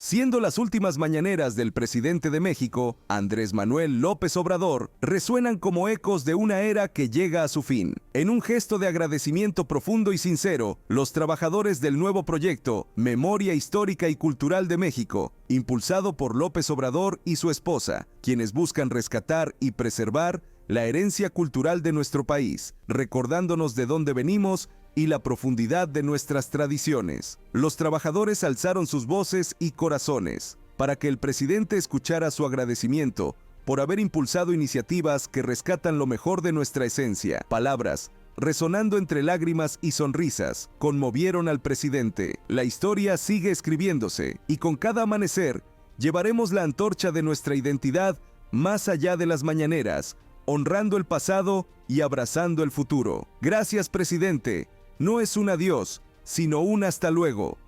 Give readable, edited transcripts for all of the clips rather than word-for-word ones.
Siendo las últimas mañaneras del presidente de México, Andrés Manuel López Obrador, resuenan como ecos de una era que llega a su fin. En un gesto de agradecimiento profundo y sincero, los trabajadores del nuevo proyecto Memoria Histórica y Cultural de México, impulsado por López Obrador y su esposa, quienes buscan rescatar y preservar la herencia cultural de nuestro país, recordándonos de dónde venimos y la profundidad de nuestras tradiciones. Los trabajadores alzaron sus voces y corazones para que el presidente escuchara su agradecimiento por haber impulsado iniciativas que rescatan lo mejor de nuestra esencia. Palabras, resonando entre lágrimas y sonrisas, conmovieron al presidente. La historia sigue escribiéndose y con cada amanecer llevaremos la antorcha de nuestra identidad más allá de las mañaneras, honrando el pasado y abrazando el futuro. Gracias, presidente. No es un adiós, sino un hasta luego.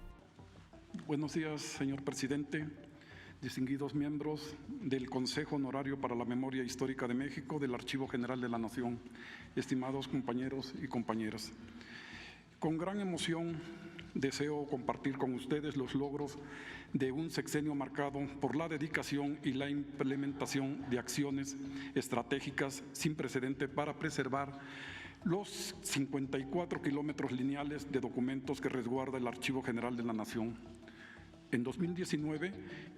Buenos días, señor presidente, distinguidos miembros del Consejo Honorario para la Memoria Histórica de México, del Archivo General de la Nación, estimados compañeros y compañeras. Con gran emoción deseo compartir con ustedes los logros de un sexenio marcado por la dedicación y la implementación de acciones estratégicas sin precedente para preservar los 54 kilómetros lineales de documentos que resguarda el Archivo General de la Nación. En 2019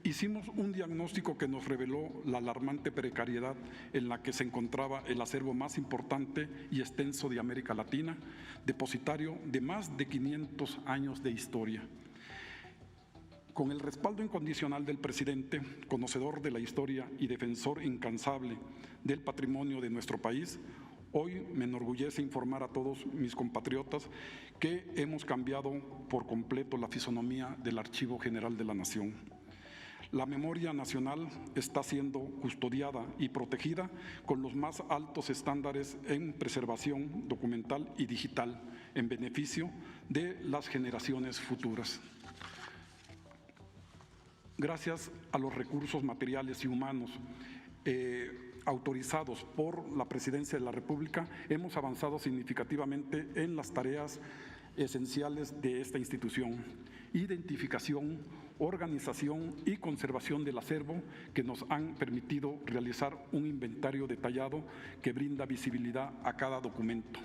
hicimos un diagnóstico que nos reveló la alarmante precariedad en la que se encontraba el acervo más importante y extenso de América Latina, depositario de más de 500 años de historia. Con el respaldo incondicional del presidente, conocedor de la historia y defensor incansable del patrimonio de nuestro país, hoy me enorgullece informar a todos mis compatriotas que hemos cambiado por completo la fisonomía del Archivo General de la Nación. La memoria nacional está siendo custodiada y protegida con los más altos estándares en preservación documental y digital en beneficio de las generaciones futuras. Gracias a los recursos materiales y humanos autorizados por la Presidencia de la República, hemos avanzado significativamente en las tareas esenciales de esta institución: identificación, organización y conservación del acervo, que nos han permitido realizar un inventario detallado que brinda visibilidad a cada documento.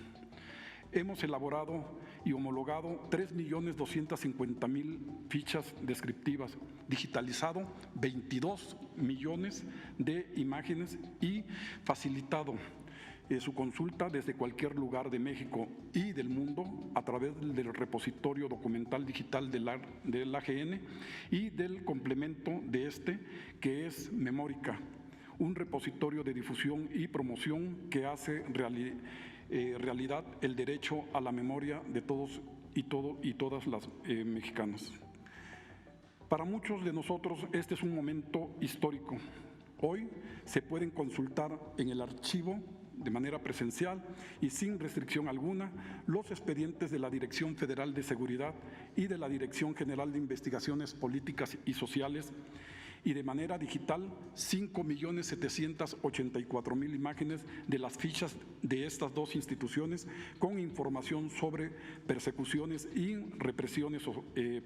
Hemos elaborado y homologado 3.250.000 fichas descriptivas, digitalizado 22 millones de imágenes y facilitado su consulta desde cualquier lugar de México y del mundo a través del repositorio documental digital del AGN y del complemento de este, que es Memórica, un repositorio de difusión y promoción que hace realidad el derecho a la memoria de todos y todas las mexicanos. Para muchos de nosotros este es un momento histórico. Hoy se pueden consultar en el archivo de manera presencial y sin restricción alguna los expedientes de la Dirección Federal de Seguridad y de la Dirección General de Investigaciones Políticas y Sociales, y de manera digital 5.784.000 imágenes de las fichas de estas dos instituciones con información sobre persecuciones y represiones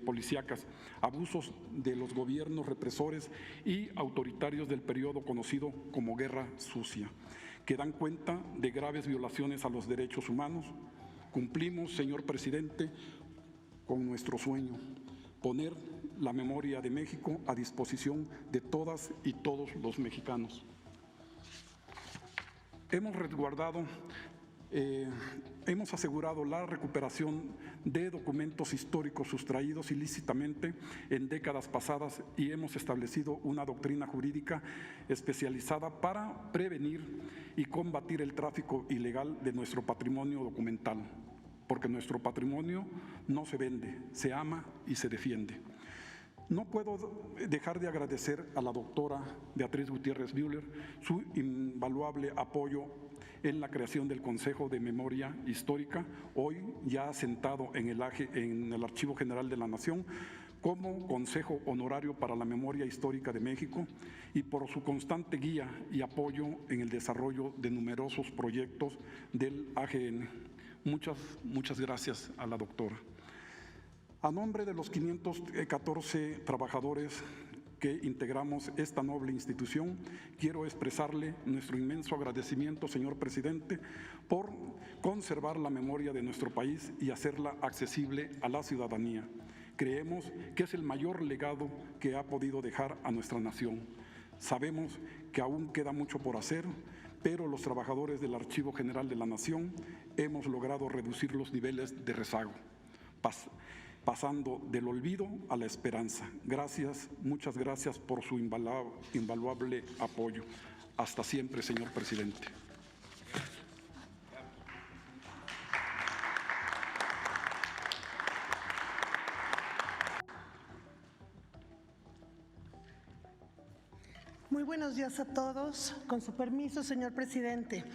policíacas, abusos de los gobiernos represores y autoritarios del periodo conocido como Guerra Sucia, que dan cuenta de graves violaciones a los derechos humanos. Cumplimos, señor presidente, con nuestro sueño: poner la memoria de México a disposición de todas y todos los mexicanos. Hemos resguardado, hemos asegurado la recuperación de documentos históricos sustraídos ilícitamente en décadas pasadas y hemos establecido una doctrina jurídica especializada para prevenir y combatir el tráfico ilegal de nuestro patrimonio documental, porque nuestro patrimonio no se vende, se ama y se defiende. No puedo dejar de agradecer a la doctora Beatriz Gutiérrez Müller su invaluable apoyo en la creación del Consejo de Memoria Histórica, hoy ya asentado en el Archivo General de la Nación, como Consejo Honorario para la Memoria Histórica de México, y por su constante guía y apoyo en el desarrollo de numerosos proyectos del AGN. Muchas gracias a la doctora. A nombre de los 514 trabajadores que integramos esta noble institución, quiero expresarle nuestro inmenso agradecimiento, señor presidente, por conservar la memoria de nuestro país y hacerla accesible a la ciudadanía. Creemos que es el mayor legado que ha podido dejar a nuestra nación. Sabemos que aún queda mucho por hacer, pero los trabajadores del Archivo General de la Nación hemos logrado reducir los niveles de rezago, pasando del olvido a la esperanza. Gracias, muchas gracias por su invaluable apoyo. Hasta siempre, señor presidente. Muy buenos días a todos. Con su permiso, señor presidente.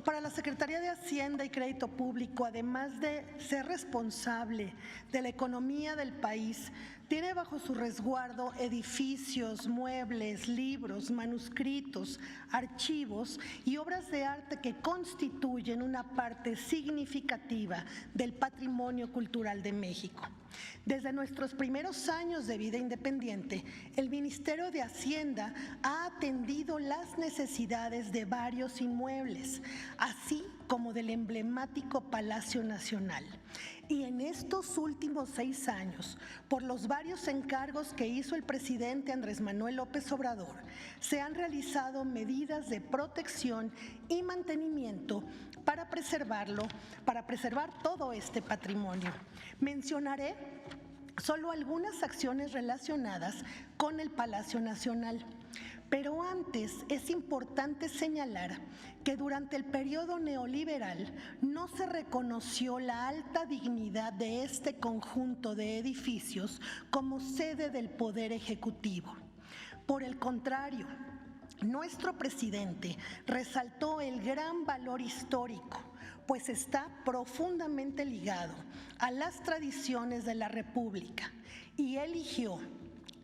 Para la Secretaría de Hacienda y Crédito Público, además de ser responsable de la economía del país, tiene bajo su resguardo edificios, muebles, libros, manuscritos, archivos y obras de arte que constituyen una parte significativa del patrimonio cultural de México. Desde nuestros primeros años de vida independiente, el Ministerio de Hacienda ha atendido las necesidades de varios inmuebles, así como del emblemático Palacio Nacional. Y en estos últimos 6 años, por los varios encargos que hizo el presidente Andrés Manuel López Obrador, se han realizado medidas de protección y mantenimiento para preservar todo este patrimonio. Mencionaré solo algunas acciones relacionadas con el Palacio Nacional. Pero antes es importante señalar que durante el periodo neoliberal no se reconoció la alta dignidad de este conjunto de edificios como sede del Poder Ejecutivo. Por el contrario, nuestro presidente resaltó el gran valor histórico, pues está profundamente ligado a las tradiciones de la República y eligió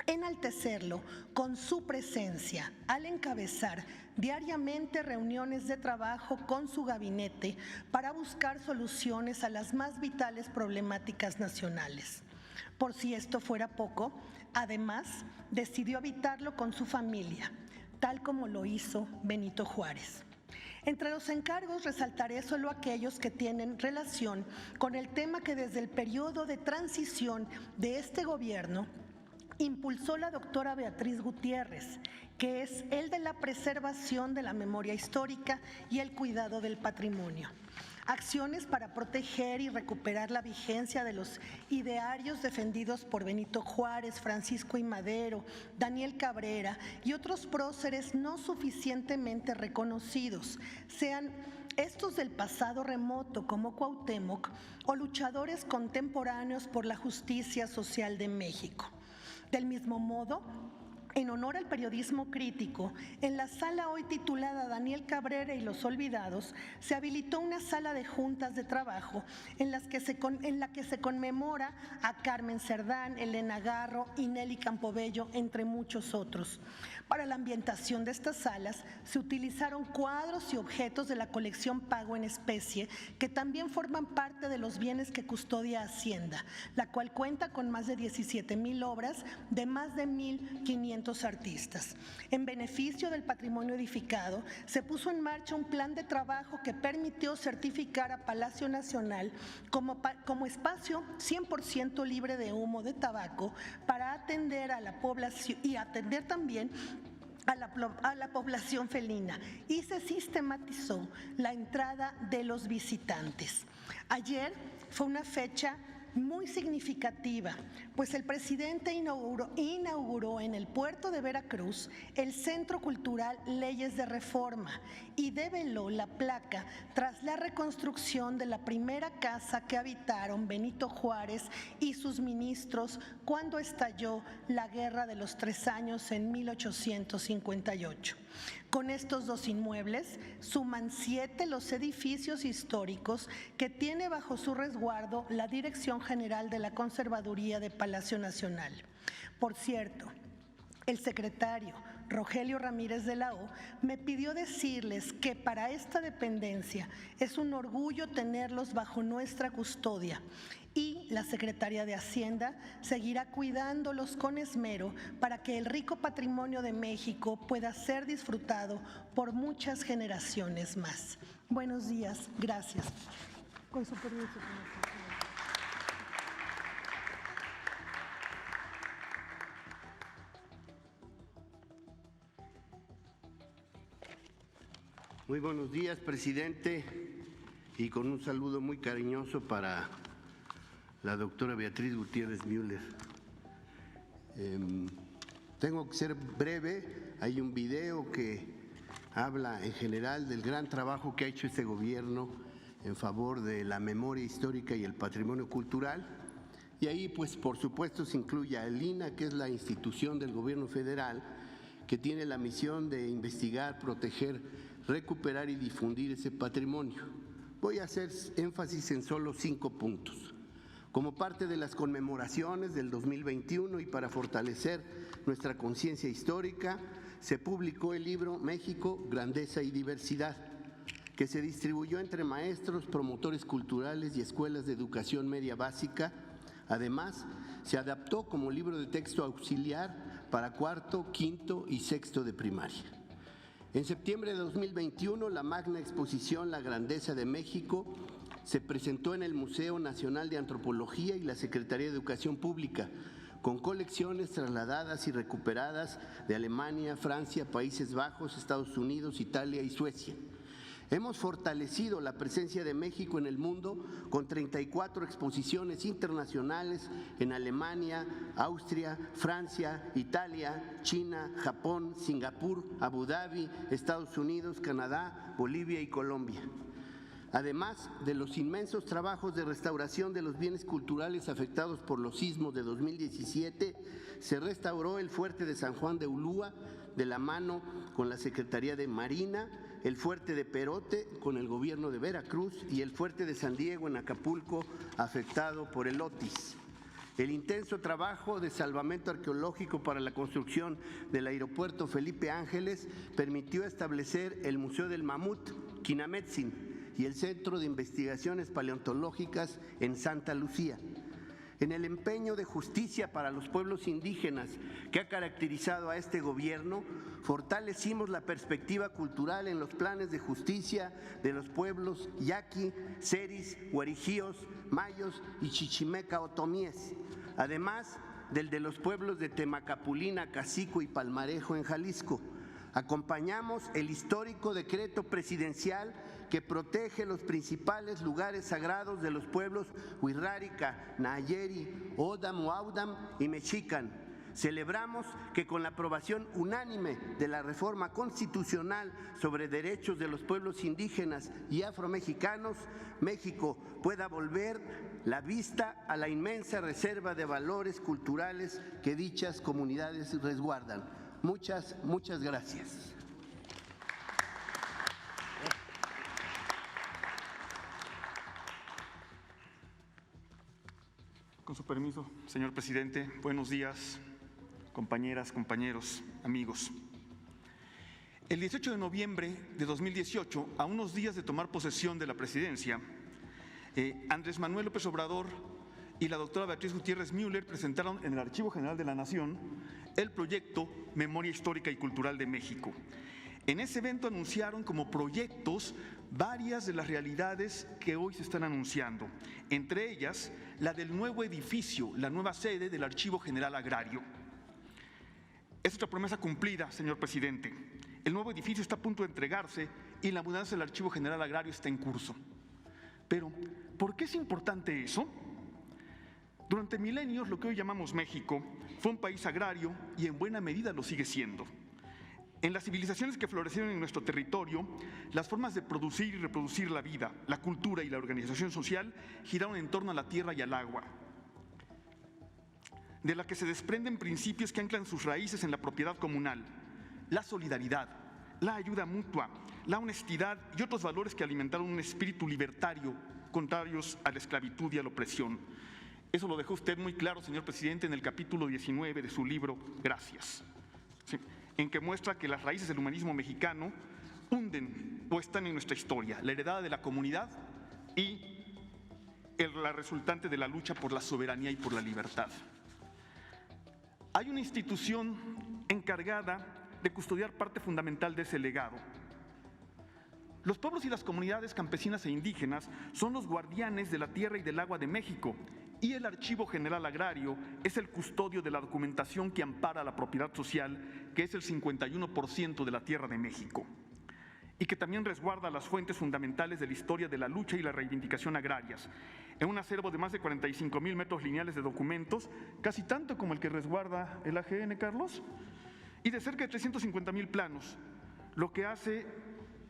enaltecerlo con su presencia al encabezar diariamente reuniones de trabajo con su gabinete para buscar soluciones a las más vitales problemáticas nacionales. Por si esto fuera poco, además decidió habitarlo con su familia, tal como lo hizo Benito Juárez. Entre los encargos resaltaré solo aquellos que tienen relación con el tema que desde el periodo de transición de este gobierno impulsó la doctora Beatriz Gutiérrez, que es el de la preservación de la memoria histórica y el cuidado del patrimonio. Acciones para proteger y recuperar la vigencia de los idearios defendidos por Benito Juárez, Francisco I. Madero, Daniel Cabrera y otros próceres no suficientemente reconocidos, sean estos del pasado remoto como Cuauhtémoc o luchadores contemporáneos por la justicia social de México. Del mismo modo, en honor al periodismo crítico, en la sala hoy titulada Daniel Cabrera y los Olvidados, se habilitó una sala de juntas de trabajo en la que se conmemora a Carmen Cerdán, Elena Garro y Nelly Campobello, entre muchos otros. Para la ambientación de estas salas se utilizaron cuadros y objetos de la colección Pago en Especie, que también forman parte de los bienes que custodia Hacienda, la cual cuenta con más de 17,000 obras de más de 1,500 artistas. En beneficio del patrimonio edificado, se puso en marcha un plan de trabajo que permitió certificar a Palacio Nacional como espacio 100% libre de humo de tabaco para atender a la población y atender también a la población felina, y se sistematizó la entrada de los visitantes. Ayer fue una fecha muy significativa, pues el presidente inauguró en el puerto de Veracruz el Centro Cultural Leyes de Reforma y develó la placa tras la reconstrucción de la primera casa que habitaron Benito Juárez y sus ministros cuando estalló la Guerra de los 3 años en 1858. Con estos 2 inmuebles suman 7 los edificios históricos que tiene bajo su resguardo la Dirección General de la Conservaduría de Palacio Nacional. Por cierto, el secretario Rogelio Ramírez de la O, me pidió decirles que para esta dependencia es un orgullo tenerlos bajo nuestra custodia y la Secretaría de Hacienda seguirá cuidándolos con esmero para que el rico patrimonio de México pueda ser disfrutado por muchas generaciones más. Buenos días, gracias. Con su permiso, señor presidente. Muy buenos días, presidente, y con un saludo muy cariñoso para la doctora Beatriz Gutiérrez Müller. Tengo que ser breve, hay un video que habla en general del gran trabajo que ha hecho este gobierno en favor de la memoria histórica y el patrimonio cultural, y ahí pues por supuesto se incluye a el INAH, que es la institución del gobierno federal que tiene la misión de investigar, proteger, recuperar y difundir ese patrimonio. Voy a hacer énfasis en solo 5 puntos. Como parte de las conmemoraciones del 2021 y para fortalecer nuestra conciencia histórica, se publicó el libro México, Grandeza y Diversidad, que se distribuyó entre maestros, promotores culturales y escuelas de educación media básica. Además, se adaptó como libro de texto auxiliar para cuarto, quinto y sexto de primaria. En septiembre de 2021, la magna exposición La Grandeza de México se presentó en el Museo Nacional de Antropología y la Secretaría de Educación Pública, con colecciones trasladadas y recuperadas de Alemania, Francia, Países Bajos, Estados Unidos, Italia y Suecia. Hemos fortalecido la presencia de México en el mundo con 34 exposiciones internacionales en Alemania, Austria, Francia, Italia, China, Japón, Singapur, Abu Dhabi, Estados Unidos, Canadá, Bolivia y Colombia. Además de los inmensos trabajos de restauración de los bienes culturales afectados por los sismos de 2017, se restauró el fuerte de San Juan de Ulúa de la mano con la Secretaría de Marina, el fuerte de Perote con el gobierno de Veracruz y el fuerte de San Diego en Acapulco afectado por el Otis. El intenso trabajo de salvamento arqueológico para la construcción del aeropuerto Felipe Ángeles permitió establecer el Museo del Mamut, Quinametzin, y el Centro de Investigaciones Paleontológicas en Santa Lucía. En el empeño de justicia para los pueblos indígenas que ha caracterizado a este gobierno, fortalecimos la perspectiva cultural en los planes de justicia de los pueblos yaqui, seris, huarijíos, mayos y chichimeca otomíes, además del de los pueblos de Temacapulina, Cacico y Palmarejo en Jalisco. Acompañamos el histórico decreto presidencial que protege los principales lugares sagrados de los pueblos Huirrárica, Nayeri, Odam, Audam y Mexican. Celebramos que con la aprobación unánime de la reforma constitucional sobre derechos de los pueblos indígenas y afromexicanos, México pueda volver la vista a la inmensa reserva de valores culturales que dichas comunidades resguardan. Muchas gracias. Con su permiso, señor presidente, buenos días, compañeras, compañeros, amigos. El 18 de noviembre de 2018, a unos días de tomar posesión de la presidencia, Andrés Manuel López Obrador y la doctora Beatriz Gutiérrez Müller presentaron en el Archivo General de la Nación el proyecto Memoria Histórica y Cultural de México. En ese evento anunciaron como proyectos varias de las realidades que hoy se están anunciando, entre ellas la del nuevo edificio, la nueva sede del Archivo General Agrario. Es otra promesa cumplida, señor presidente. El nuevo edificio está a punto de entregarse y la mudanza del Archivo General Agrario está en curso. Pero, ¿por qué es importante eso? Durante milenios, lo que hoy llamamos México fue un país agrario y en buena medida lo sigue siendo. En las civilizaciones que florecieron en nuestro territorio, las formas de producir y reproducir la vida, la cultura y la organización social giraron en torno a la tierra y al agua, de la que se desprenden principios que anclan sus raíces en la propiedad comunal, la solidaridad, la ayuda mutua, la honestidad y otros valores que alimentaron un espíritu libertario, contrarios a la esclavitud y a la opresión. Eso lo dejó usted muy claro, señor presidente, en el capítulo 19 de su libro Gracias. Sí. en que muestra que las raíces del humanismo mexicano hunden o están en nuestra historia, la heredada de la comunidad y la resultante de la lucha por la soberanía y por la libertad. Hay una institución encargada de custodiar parte fundamental de ese legado. Los pueblos y las comunidades campesinas e indígenas son los guardianes de la tierra y del agua de México, y el Archivo General Agrario es el custodio de la documentación que ampara la propiedad social, que es el 51% de la tierra de México, y que también resguarda las fuentes fundamentales de la historia de la lucha y la reivindicación agrarias, en un acervo de más de 45,000 metros lineales de documentos, casi tanto como el que resguarda el AGN, Carlos, y de cerca de 350,000 planos, lo que hace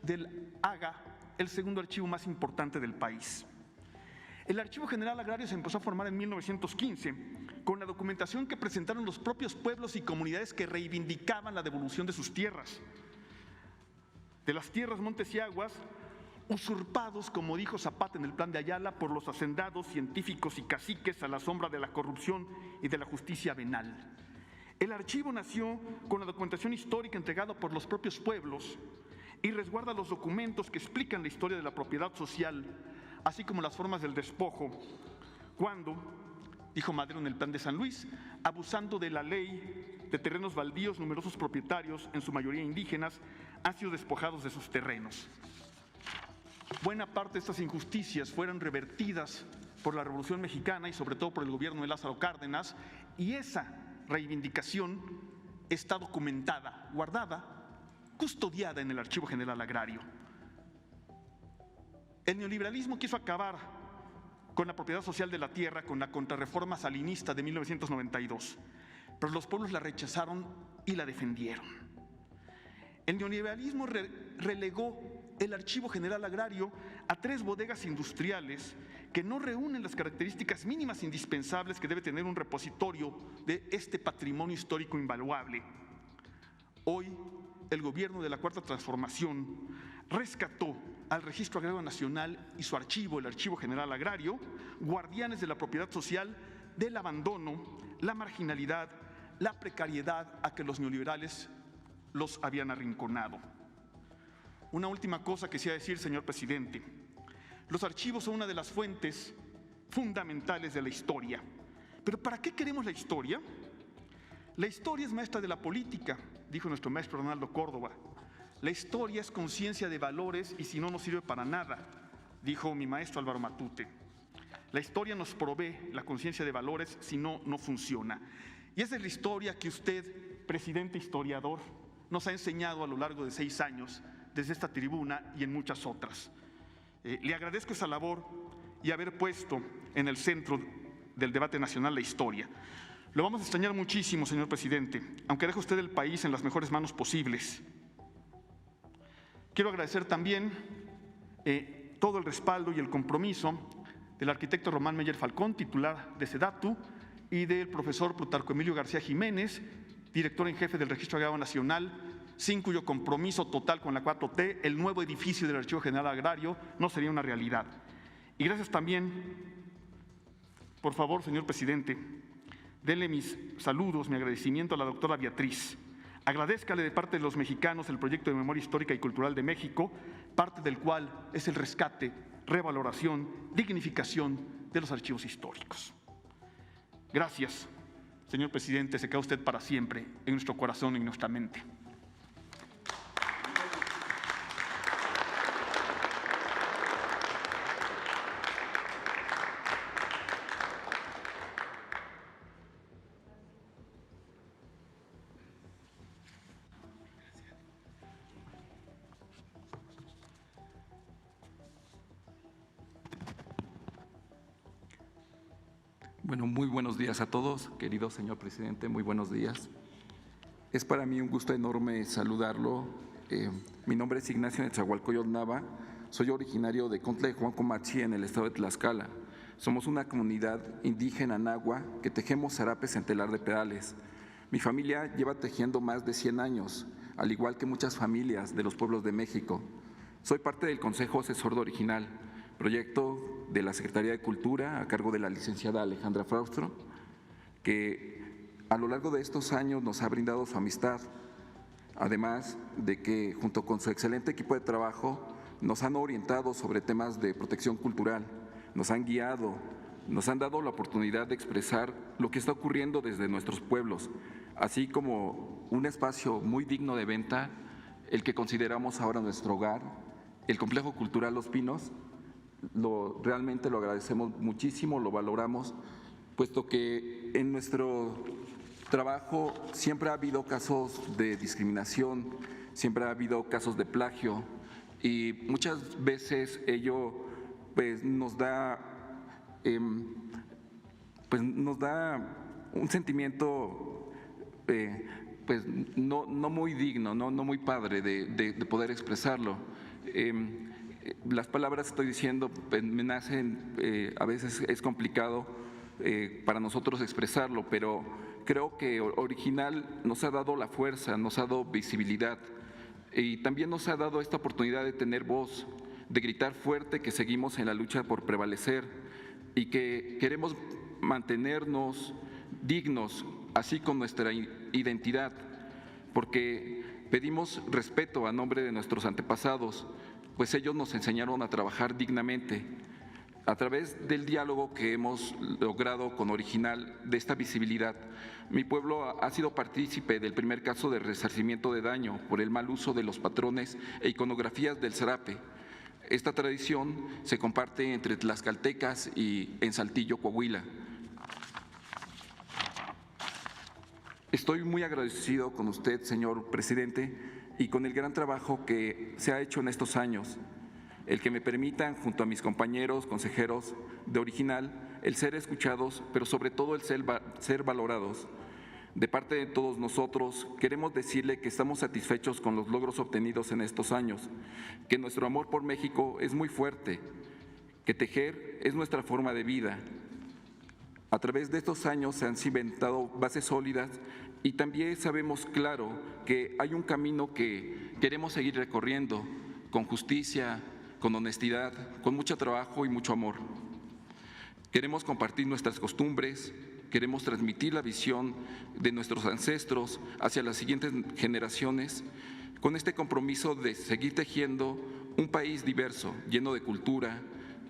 del AGA el segundo archivo más importante del país. El Archivo General Agrario se empezó a formar en 1915 con la documentación que presentaron los propios pueblos y comunidades que reivindicaban la devolución de sus tierras. De las tierras, montes y aguas, usurpados, como dijo Zapata en el Plan de Ayala, por los hacendados, científicos y caciques a la sombra de la corrupción y de la justicia venal. El archivo nació con la documentación histórica entregada por los propios pueblos y resguarda los documentos que explican la historia de la propiedad social, así como las formas del despojo, cuando, dijo Madero en el Plan de San Luis, abusando de la ley de terrenos baldíos, numerosos propietarios, en su mayoría indígenas, han sido despojados de sus terrenos. Buena parte de estas injusticias fueron revertidas por la Revolución Mexicana y sobre todo por el gobierno de Lázaro Cárdenas, y esa reivindicación está documentada, guardada, custodiada en el Archivo General Agrario. El neoliberalismo quiso acabar con la propiedad social de la tierra con la contrarreforma salinista de 1992, pero los pueblos la rechazaron y la defendieron. El neoliberalismo relegó el Archivo General Agrario a 3 bodegas industriales que no reúnen las características mínimas indispensables que debe tener un repositorio de este patrimonio histórico invaluable. Hoy, el gobierno de la Cuarta Transformación rescató al Registro Agrario Nacional y su archivo, el Archivo General Agrario, guardianes de la propiedad social, del abandono, la marginalidad, la precariedad a que los neoliberales los habían arrinconado. Una última cosa que quisiera decir, señor presidente. Los archivos son una de las fuentes fundamentales de la historia. ¿Pero para qué queremos la historia? La historia es maestra de la política, dijo nuestro maestro Ronaldo Córdoba. La historia es conciencia de valores y si no, no sirve para nada, dijo mi maestro Álvaro Matute. La historia nos provee la conciencia de valores, si no, no funciona. Y esa es la historia que usted, presidente historiador, nos ha enseñado a lo largo de 6 años, desde esta tribuna y en muchas otras. Le agradezco esa labor y haber puesto en el centro del debate nacional la historia. Lo vamos a extrañar muchísimo, señor presidente, aunque deje usted el país en las mejores manos posibles. Quiero agradecer también todo el respaldo y el compromiso del arquitecto Román Meyer Falcón, titular de SEDATU, y del profesor Plutarco Emilio García Jiménez, director en jefe del Registro Agrario Nacional, sin cuyo compromiso total con la 4T, el nuevo edificio del Archivo General Agrario no sería una realidad. Y gracias también, por favor, señor presidente, denle mis saludos, mi agradecimiento a la doctora Beatriz. Agradézcale de parte de los mexicanos el proyecto de memoria histórica y cultural de México, parte del cual es el rescate, revaloración, dignificación de los archivos históricos. Gracias, señor presidente, se queda usted para siempre en nuestro corazón y en nuestra mente. Bueno, muy buenos días a todos, querido señor presidente, muy buenos días. Es para mí un gusto enorme saludarlo. Mi nombre es Ignacio Netzahualcóyotl Nava, soy originario de Contla de Juan Comatzí, en el estado de Tlaxcala. Somos una comunidad indígena nahua que tejemos zarapes en telar de pedales. Mi familia lleva tejiendo más de 100 años, al igual que muchas familias de los pueblos de México. Soy parte del Consejo Asesor de Original, proyecto de la Secretaría de Cultura a cargo de la licenciada Alejandra Fraustro, que a lo largo de estos años nos ha brindado su amistad. Además de que, junto con su excelente equipo de trabajo, nos han orientado sobre temas de protección cultural, nos han guiado, nos han dado la oportunidad de expresar lo que está ocurriendo desde nuestros pueblos, así como un espacio muy digno de venta, el que consideramos ahora nuestro hogar, el Complejo Cultural Los Pinos. Realmente lo agradecemos muchísimo, lo valoramos, puesto que en nuestro trabajo siempre ha habido casos de discriminación, siempre ha habido casos de plagio y muchas veces ello pues nos da un sentimiento pues no muy digno, no muy padre de poder expresarlo. Las palabras que estoy diciendo me nacen, a veces es complicado para nosotros expresarlo, pero creo que Original nos ha dado la fuerza, nos ha dado visibilidad y también nos ha dado esta oportunidad de tener voz, de gritar fuerte que seguimos en la lucha por prevalecer y que queremos mantenernos dignos, así con nuestra identidad, porque pedimos respeto a nombre de nuestros antepasados, pues ellos nos enseñaron a trabajar dignamente. A través del diálogo que hemos logrado con Original de esta visibilidad, mi pueblo ha sido partícipe del primer caso de resarcimiento de daño por el mal uso de los patrones e iconografías del zarape. Esta tradición se comparte entre tlaxcaltecas y en Saltillo, Coahuila. Estoy muy agradecido con usted, señor presidente, y con el gran trabajo que se ha hecho en estos años, el que me permitan, junto a mis compañeros consejeros de Original, el ser escuchados, pero sobre todo el ser valorados. De parte de todos nosotros, queremos decirle que estamos satisfechos con los logros obtenidos en estos años, que nuestro amor por México es muy fuerte, que tejer es nuestra forma de vida. A través de estos años se han cimentado bases sólidas y también sabemos claro que hay un camino que queremos seguir recorriendo con justicia, con honestidad, con mucho trabajo y mucho amor. Queremos compartir nuestras costumbres, queremos transmitir la visión de nuestros ancestros hacia las siguientes generaciones, con este compromiso de seguir tejiendo un país diverso, lleno de cultura,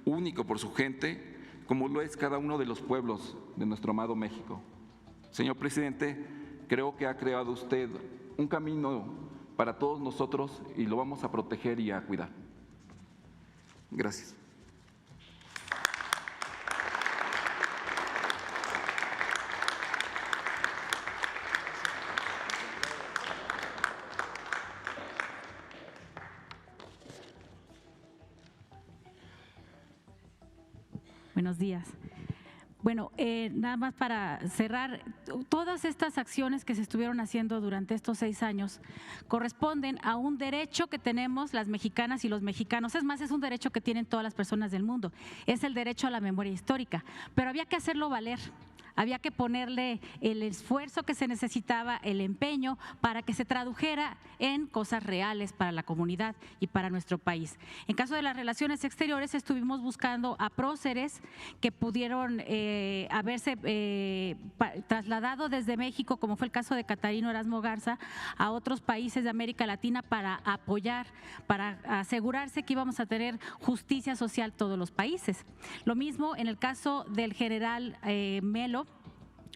único por su gente, como lo es cada uno de los pueblos de nuestro amado México. Señor presidente, creo que ha creado usted un camino para todos nosotros y lo vamos a proteger y a cuidar. Gracias. Buenos días. Bueno, nada más para cerrar, todas estas acciones que se estuvieron haciendo durante estos 6 años corresponden a un derecho que tenemos las mexicanas y los mexicanos. Es más, es un derecho que tienen todas las personas del mundo. Es el derecho a la memoria histórica, pero había que hacerlo valer. Había que ponerle el esfuerzo que se necesitaba, el empeño, para que se tradujera en cosas reales para la comunidad y para nuestro país. En caso de las relaciones exteriores, estuvimos buscando a próceres que pudieron haberse trasladado desde México, como fue el caso de Catarino Erasmo Garza, a otros países de América Latina para apoyar, para asegurarse que íbamos a tener justicia social todos los países. Lo mismo en el caso del general Melo,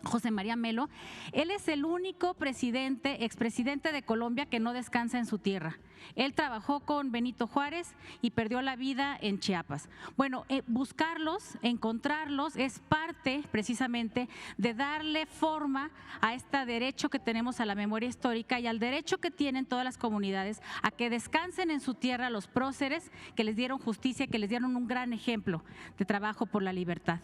José María Melo. Él es el único expresidente de Colombia que no descansa en su tierra. Él trabajó con Benito Juárez y perdió la vida en Chiapas. Bueno, buscarlos, encontrarlos, es parte precisamente de darle forma a este derecho que tenemos a la memoria histórica y al derecho que tienen todas las comunidades a que descansen en su tierra los próceres que les dieron justicia, que les dieron un gran ejemplo de trabajo por la libertad.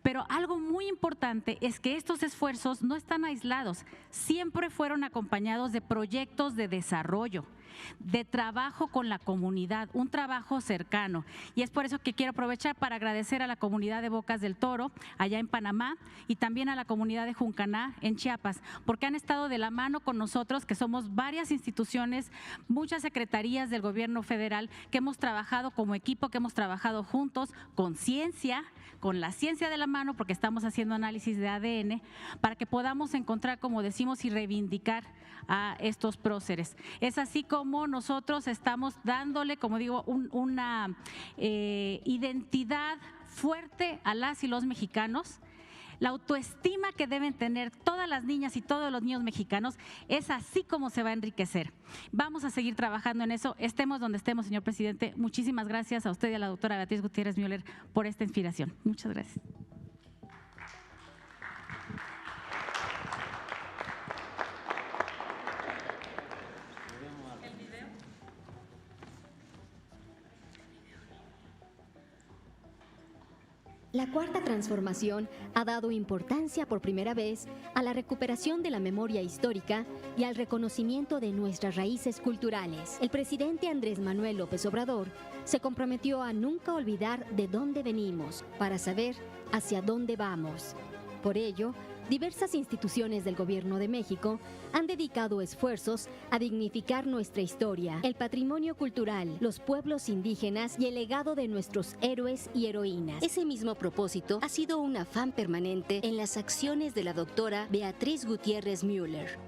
Pero algo muy importante es que estos esfuerzos no están aislados, siempre fueron acompañados de proyectos de desarrollo. de trabajo con la comunidad, un trabajo cercano. Y es por eso que quiero aprovechar para agradecer a la comunidad de Bocas del Toro, allá en Panamá, y también a la comunidad de Juncaná, en Chiapas, porque han estado de la mano con nosotros, que somos varias instituciones, muchas secretarías del gobierno federal, que hemos trabajado como equipo, que hemos trabajado juntos con ciencia, con la ciencia de la mano, porque estamos haciendo análisis de ADN, para que podamos encontrar, como decimos, y reivindicar a estos próceres. Es así como nosotros estamos dándole, como digo, una identidad fuerte a las y los mexicanos. La autoestima que deben tener todas las niñas y todos los niños mexicanos, es así como se va a enriquecer. Vamos a seguir trabajando en eso, estemos donde estemos, señor presidente. Muchísimas gracias a usted y a la doctora Beatriz Gutiérrez Müller por esta inspiración. Muchas gracias. La Cuarta Transformación ha dado importancia por primera vez a la recuperación de la memoria histórica y al reconocimiento de nuestras raíces culturales. El presidente Andrés Manuel López Obrador se comprometió a nunca olvidar de dónde venimos para saber hacia dónde vamos. Por ello, diversas instituciones del Gobierno de México han dedicado esfuerzos a dignificar nuestra historia, el patrimonio cultural, los pueblos indígenas y el legado de nuestros héroes y heroínas. Ese mismo propósito ha sido un afán permanente en las acciones de la doctora Beatriz Gutiérrez Müller.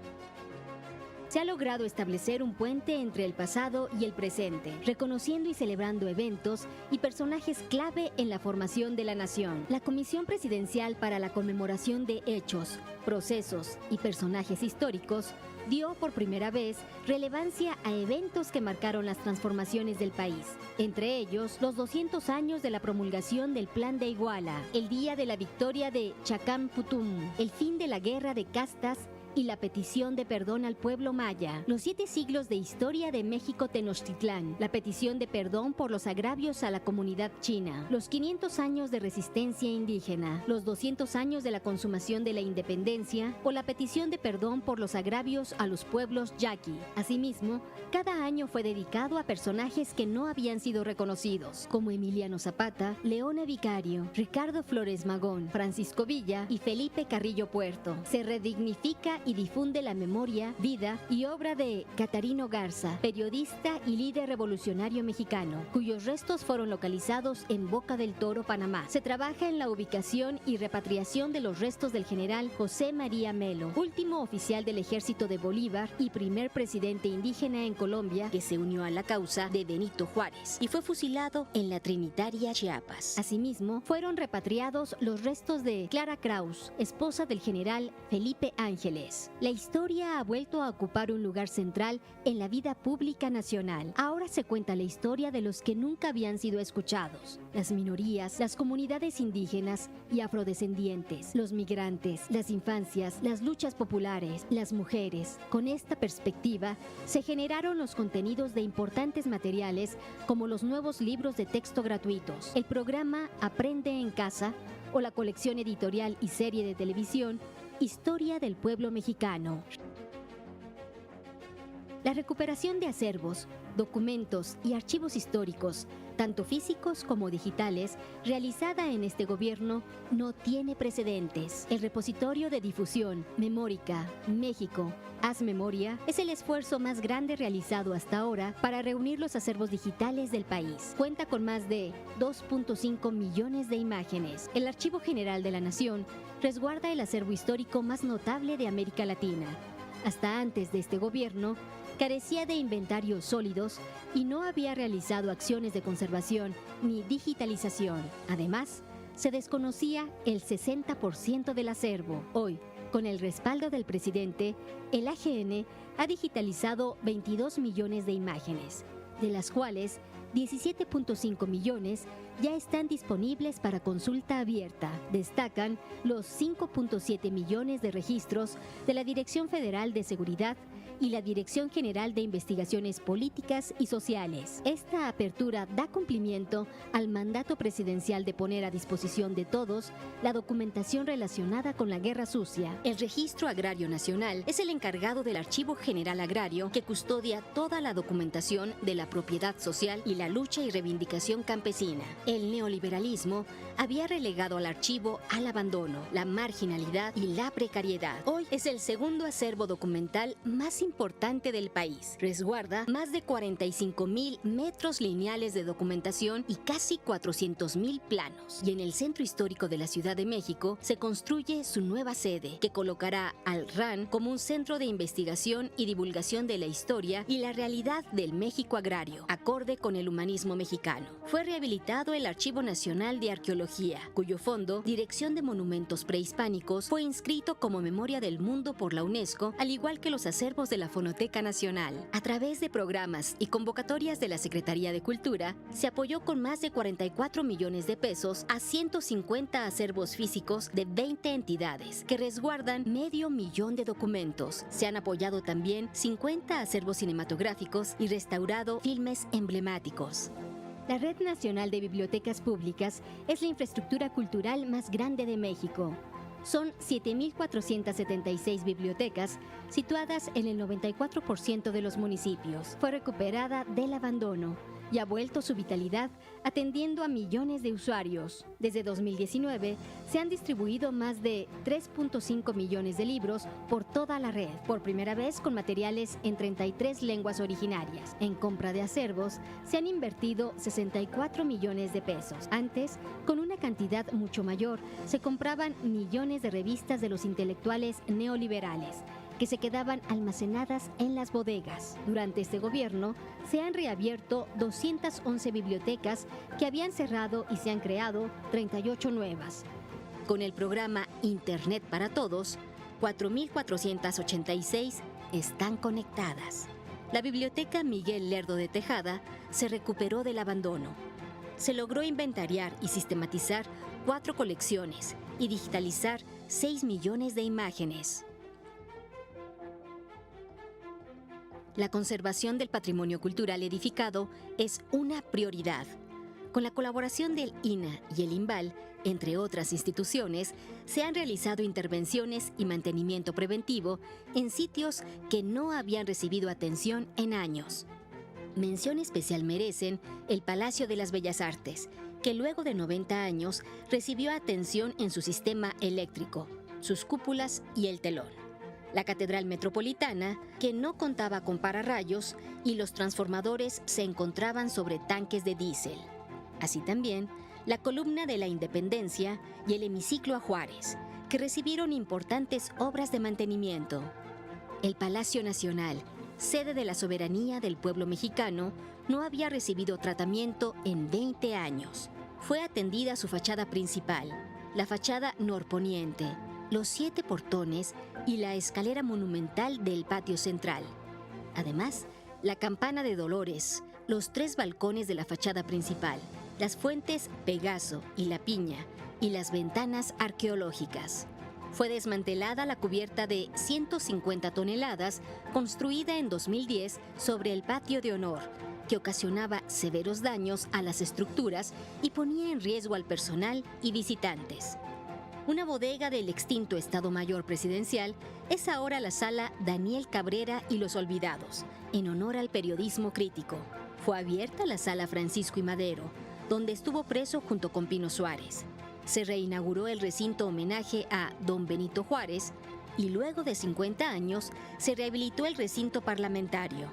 Se ha logrado establecer un puente entre el pasado y el presente, reconociendo y celebrando eventos y personajes clave en la formación de la nación. La Comisión Presidencial para la Conmemoración de Hechos, Procesos y Personajes Históricos dio por primera vez relevancia a eventos que marcaron las transformaciones del país, entre ellos los 200 años de la promulgación del Plan de Iguala, el día de la victoria de Chacán-Putum, el fin de la guerra de castas y la petición de perdón al pueblo maya, los 7 siglos de historia de México Tenochtitlán, la petición de perdón por los agravios a la comunidad china, los 500 años de resistencia indígena, los 200 años de la consumación de la independencia o la petición de perdón por los agravios a los pueblos yaqui. Asimismo, cada año fue dedicado a personajes que no habían sido reconocidos, como Emiliano Zapata, Leona Vicario, Ricardo Flores Magón, Francisco Villa y Felipe Carrillo Puerto. Se redignifica y difunde la memoria, vida y obra de Catarino Garza, periodista y líder revolucionario mexicano, cuyos restos fueron localizados en Boca del Toro, Panamá. Se trabaja en la ubicación y repatriación de los restos del general José María Melo, último oficial del ejército de Bolívar y primer presidente indígena en Colombia, que se unió a la causa de Benito Juárez y fue fusilado en la Trinitaria, Chiapas. Asimismo, fueron repatriados los restos de Clara Kraus, esposa del general Felipe Ángeles. La historia ha vuelto a ocupar un lugar central en la vida pública nacional. Ahora se cuenta la historia de los que nunca habían sido escuchados: las minorías, las comunidades indígenas y afrodescendientes, los migrantes, las infancias, las luchas populares, las mujeres. Con esta perspectiva, se generaron los contenidos de importantes materiales como los nuevos libros de texto gratuitos, el programa Aprende en Casa o la colección editorial y serie de televisión Historia del Pueblo Mexicano. La recuperación de acervos, documentos y archivos históricos, tanto físicos como digitales, realizada en este gobierno, no tiene precedentes. El repositorio de difusión Memórica México, Haz Memoria, es el esfuerzo más grande realizado hasta ahora para reunir los acervos digitales del país. Cuenta con más de 2.5 millones de imágenes. El Archivo General de la Nación resguarda el acervo histórico más notable de América Latina. Hasta antes de este gobierno, carecía de inventarios sólidos y no había realizado acciones de conservación ni digitalización. Además, se desconocía el 60% del acervo. Hoy, con el respaldo del presidente, el AGN ha digitalizado 22 millones de imágenes, de las cuales 17.5 millones ya están disponibles para consulta abierta. Destacan los 5.7 millones de registros de la Dirección Federal de Seguridad y la Dirección General de Investigaciones Políticas y Sociales. Esta apertura da cumplimiento al mandato presidencial de poner a disposición de todos la documentación relacionada con la guerra sucia. El Registro Agrario Nacional es el encargado del Archivo General Agrario que custodia toda la documentación de la propiedad social y la lucha y reivindicación campesina. El neoliberalismo había relegado al archivo al abandono, la marginalidad y la precariedad. Hoy es el segundo acervo documental más importante del país. Resguarda más de 45,000 metros lineales de documentación y casi 400,000 planos. Y en el Centro Histórico de la Ciudad de México se construye su nueva sede, que colocará al RAN como un centro de investigación y divulgación de la historia y la realidad del México agrario, acorde con el humanismo mexicano. Fue rehabilitado el Archivo Nacional de Arqueología, cuyo fondo, Dirección de Monumentos Prehispánicos, fue inscrito como Memoria del Mundo por la UNESCO, al igual que los acervos de la Fonoteca Nacional. A través de programas y convocatorias de la Secretaría de Cultura, se apoyó con más de 44 millones de pesos a 150 acervos físicos de 20 entidades, que resguardan 500,000 de documentos. Se han apoyado también 50 acervos cinematográficos y restaurado filmes emblemáticos. La Red Nacional de Bibliotecas Públicas es la infraestructura cultural más grande de México. Son 7,476 bibliotecas situadas en el 94% de los municipios. Fue recuperada del abandono y ha vuelto su vitalidad atendiendo a millones de usuarios. Desde 2019 se han distribuido más de 3.5 millones de libros por toda la red, por primera vez con materiales en 33 lenguas originarias. En compra de acervos se han invertido 64 millones de pesos. Antes, con una cantidad mucho mayor, se compraban millones de revistas de los intelectuales neoliberales, que se quedaban almacenadas en las bodegas. Durante este gobierno se han reabierto 211 bibliotecas que habían cerrado y se han creado 38 nuevas. Con el programa Internet para Todos, 4,486 están conectadas. La Biblioteca Miguel Lerdo de Tejada se recuperó del abandono. Se logró inventariar y sistematizar 4 colecciones y digitalizar 6 millones de imágenes. La conservación del patrimonio cultural edificado es una prioridad. Con la colaboración del INAH y el INVAL, entre otras instituciones, se han realizado intervenciones y mantenimiento preventivo en sitios que no habían recibido atención en años. Mención especial merecen el Palacio de las Bellas Artes, que luego de 90 años recibió atención en su sistema eléctrico, sus cúpulas y el telón. La Catedral Metropolitana, que no contaba con pararrayos y los transformadores se encontraban sobre tanques de diésel. Así también, la Columna de la Independencia y el Hemiciclo a Juárez, que recibieron importantes obras de mantenimiento. El Palacio Nacional, sede de la soberanía del pueblo mexicano, no había recibido tratamiento en 20 años. Fue atendida su fachada principal, la fachada norponiente, los 7 portones y la escalera monumental del patio central. Además, la campana de Dolores, los 3 balcones de la fachada principal, las fuentes Pegaso y La Piña y las ventanas arqueológicas. Fue desmantelada la cubierta de 150 toneladas construida en 2010 sobre el patio de honor, que ocasionaba severos daños a las estructuras y ponía en riesgo al personal y visitantes. Una bodega del extinto Estado Mayor Presidencial es ahora la Sala Daniel Cabrera y los Olvidados, en honor al periodismo crítico. Fue abierta la Sala Francisco I. Madero, donde estuvo preso junto con Pino Suárez. Se reinauguró el recinto homenaje a Don Benito Juárez y luego de 50 años se rehabilitó el recinto parlamentario.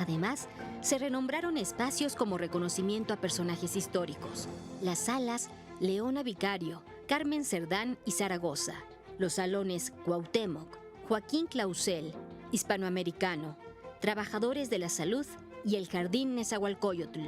Además, se renombraron espacios como reconocimiento a personajes históricos. Las salas Leona Vicario, Carmen Cerdán y Zaragoza, los salones Cuauhtémoc, Joaquín Clausel, Hispanoamericano, Trabajadores de la Salud y el Jardín Nezahualcóyotl.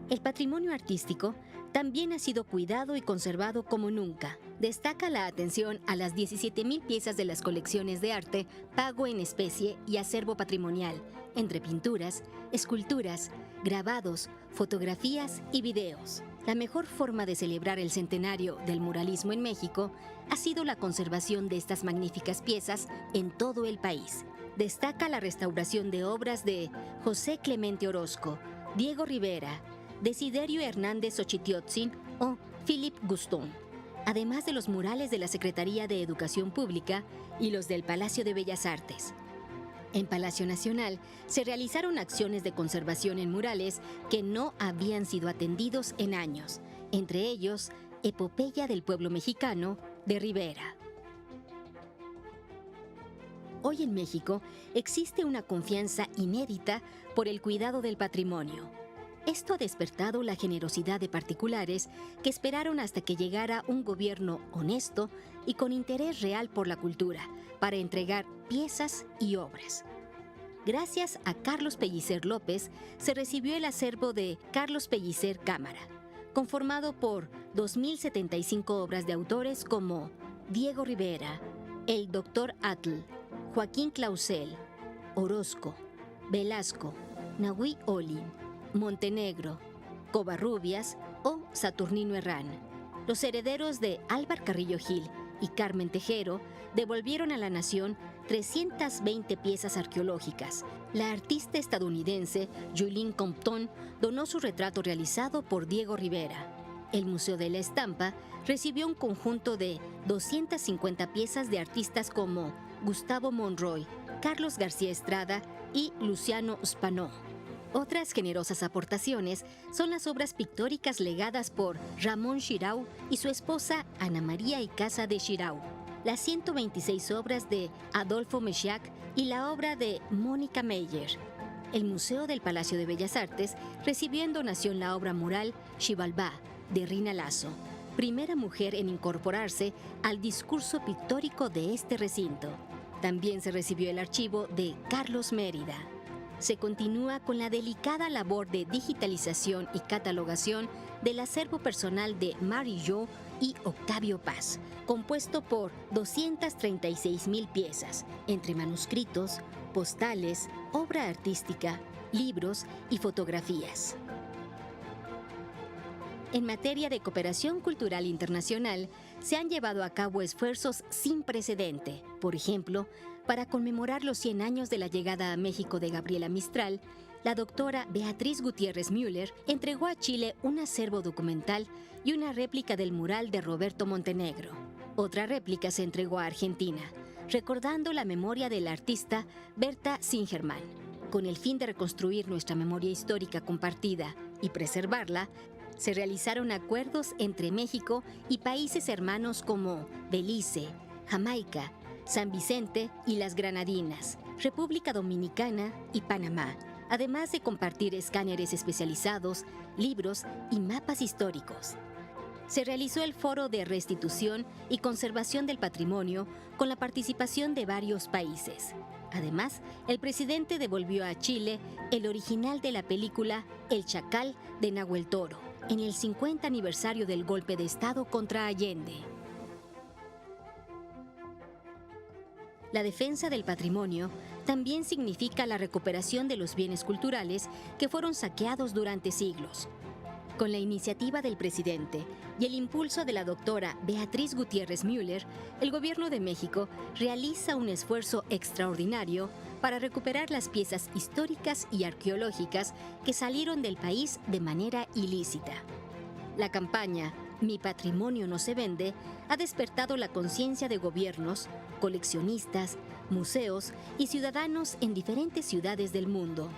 El patrimonio artístico también ha sido cuidado y conservado como nunca. Destaca la atención a las 17,000 piezas de las colecciones de arte, pago en especie y acervo patrimonial, entre pinturas, esculturas, grabados, fotografías y videos. La mejor forma de celebrar el centenario del muralismo en México ha sido la conservación de estas magníficas piezas en todo el país. Destaca la restauración de obras de José Clemente Orozco, Diego Rivera, Desiderio Hernández Xochitiotzin o Philippe Guston, además de los murales de la Secretaría de Educación Pública y los del Palacio de Bellas Artes. En Palacio Nacional se realizaron acciones de conservación en murales que no habían sido atendidos en años, entre ellos Epopeya del Pueblo Mexicano de Rivera. Hoy en México existe una confianza inédita por el cuidado del patrimonio. Esto ha despertado la generosidad de particulares que esperaron hasta que llegara un gobierno honesto y con interés real por la cultura para entregar piezas y obras. Gracias a Carlos Pellicer López se recibió el acervo de Carlos Pellicer Cámara, conformado por 2,075 obras de autores como Diego Rivera, el Dr. Atl, Joaquín Clausel, Orozco, Velasco, Nahui Olin, Montenegro, Covarrubias o Saturnino Herrán. Los herederos de Álvar Carrillo Gil y Carmen Tejero devolvieron a la nación 320 piezas arqueológicas. La artista estadounidense Julie Compton donó su retrato realizado por Diego Rivera. El Museo de la Estampa recibió un conjunto de 250 piezas de artistas como Gustavo Monroy, Carlos García Estrada y Luciano Spanó. Otras generosas aportaciones son las obras pictóricas legadas por Ramón Xirau y su esposa Ana María Icaza de Xirau, las 126 obras de Adolfo Mechiac y la obra de Mónica Meyer. El Museo del Palacio de Bellas Artes recibió en donación la obra mural Xibalbá de Rina Lazo, primera mujer en incorporarse al discurso pictórico de este recinto. También se recibió el archivo de Carlos Mérida. Se continúa con la delicada labor de digitalización y catalogación del acervo personal de Mary Jo y Octavio Paz, compuesto por 236,000 piezas, entre manuscritos, postales, obra artística, libros y fotografías. En materia de cooperación cultural internacional, se han llevado a cabo esfuerzos sin precedente. Por ejemplo, para conmemorar los 100 años de la llegada a México de Gabriela Mistral, la doctora Beatriz Gutiérrez Müller entregó a Chile un acervo documental y una réplica del mural de Roberto Montenegro. Otra réplica se entregó a Argentina, recordando la memoria del artista Berta Singerman. Con el fin de reconstruir nuestra memoria histórica compartida y preservarla, se realizaron acuerdos entre México y países hermanos como Belice, Jamaica, San Vicente y las Granadinas, República Dominicana y Panamá, además de compartir escáneres especializados, libros y mapas históricos. Se realizó el Foro de Restitución y Conservación del Patrimonio con la participación de varios países. Además, el presidente devolvió a Chile el original de la película El Chacal de Nahuel Toro, en el 50 aniversario del golpe de Estado contra Allende. La defensa del patrimonio también significa la recuperación de los bienes culturales que fueron saqueados durante siglos. Con la iniciativa del presidente y el impulso de la doctora Beatriz Gutiérrez Müller, el Gobierno de México realiza un esfuerzo extraordinario para recuperar las piezas históricas y arqueológicas que salieron del país de manera ilícita. La campaña Mi patrimonio no se vende ha despertado la conciencia de gobiernos, coleccionistas, museos y ciudadanos en diferentes ciudades del mundo.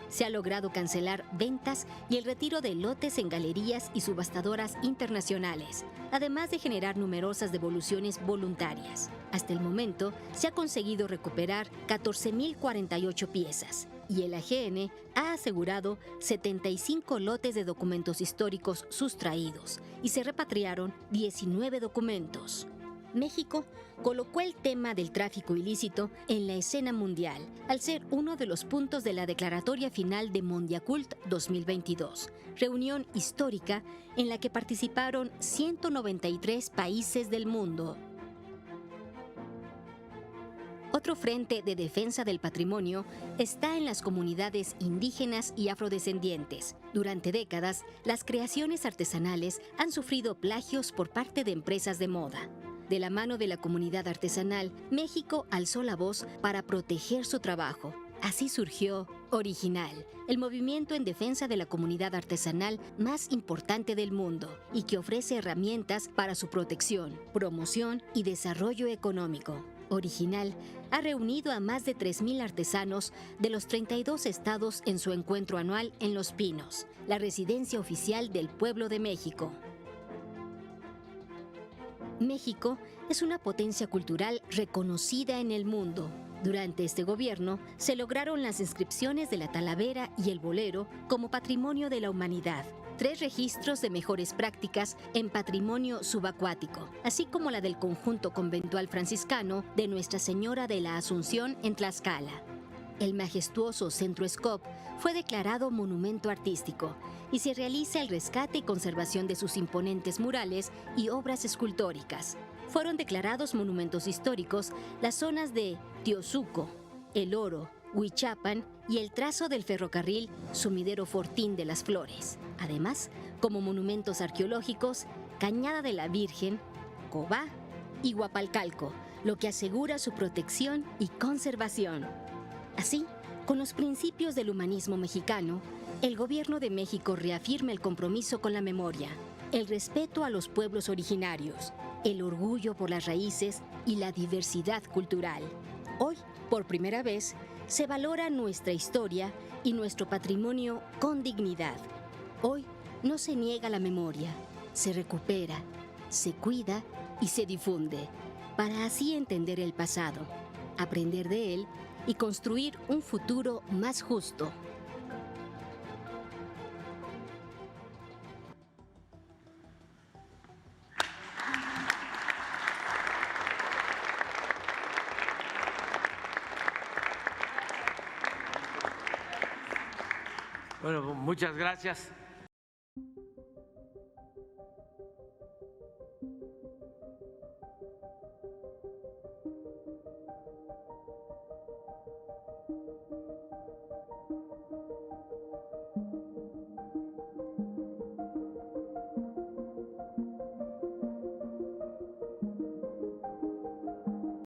Se ha logrado cancelar ventas y el retiro de lotes en galerías y subastadoras internacionales, además de generar numerosas devoluciones voluntarias. Hasta el momento, se ha conseguido recuperar 14,048 piezas y el AGN ha asegurado 75 lotes de documentos históricos sustraídos y se repatriaron 19 documentos. México colocó el tema del tráfico ilícito en la escena mundial, al ser uno de los puntos de la declaratoria final de Mondiacult 2022, reunión histórica en la que participaron 193 países del mundo. Otro frente de defensa del patrimonio está en las comunidades indígenas y afrodescendientes. Durante décadas, las creaciones artesanales han sufrido plagios por parte de empresas de moda. De la mano de la comunidad artesanal, México alzó la voz para proteger su trabajo. Así surgió Original, el movimiento en defensa de la comunidad artesanal más importante del mundo y que ofrece herramientas para su protección, promoción y desarrollo económico. Original ha reunido a más de 3,000 artesanos de los 32 estados en su encuentro anual en Los Pinos, la residencia oficial del pueblo de México. México es una potencia cultural reconocida en el mundo. Durante este gobierno se lograron las inscripciones de la Talavera y el Bolero como Patrimonio de la Humanidad, 3 registros de mejores prácticas en patrimonio subacuático, así como la del conjunto conventual franciscano de Nuestra Señora de la Asunción en Tlaxcala. El majestuoso Centro Scop fue declarado monumento artístico y se realiza el rescate y conservación de sus imponentes murales y obras escultóricas. Fueron declarados monumentos históricos las zonas de Teosuco, El Oro, Huichapan y el trazo del ferrocarril Sumidero Fortín de las Flores. Además, como monumentos arqueológicos, Cañada de la Virgen, Cobá y Huapalcalco, lo que asegura su protección y conservación. Así, con los principios del humanismo mexicano, el Gobierno de México reafirma el compromiso con la memoria, el respeto a los pueblos originarios, el orgullo por las raíces y la diversidad cultural. Hoy, por primera vez, se valora nuestra historia y nuestro patrimonio con dignidad. Hoy no se niega la memoria, se recupera, se cuida y se difunde, para así entender el pasado, aprender de él y construir un futuro más justo. Bueno, muchas gracias.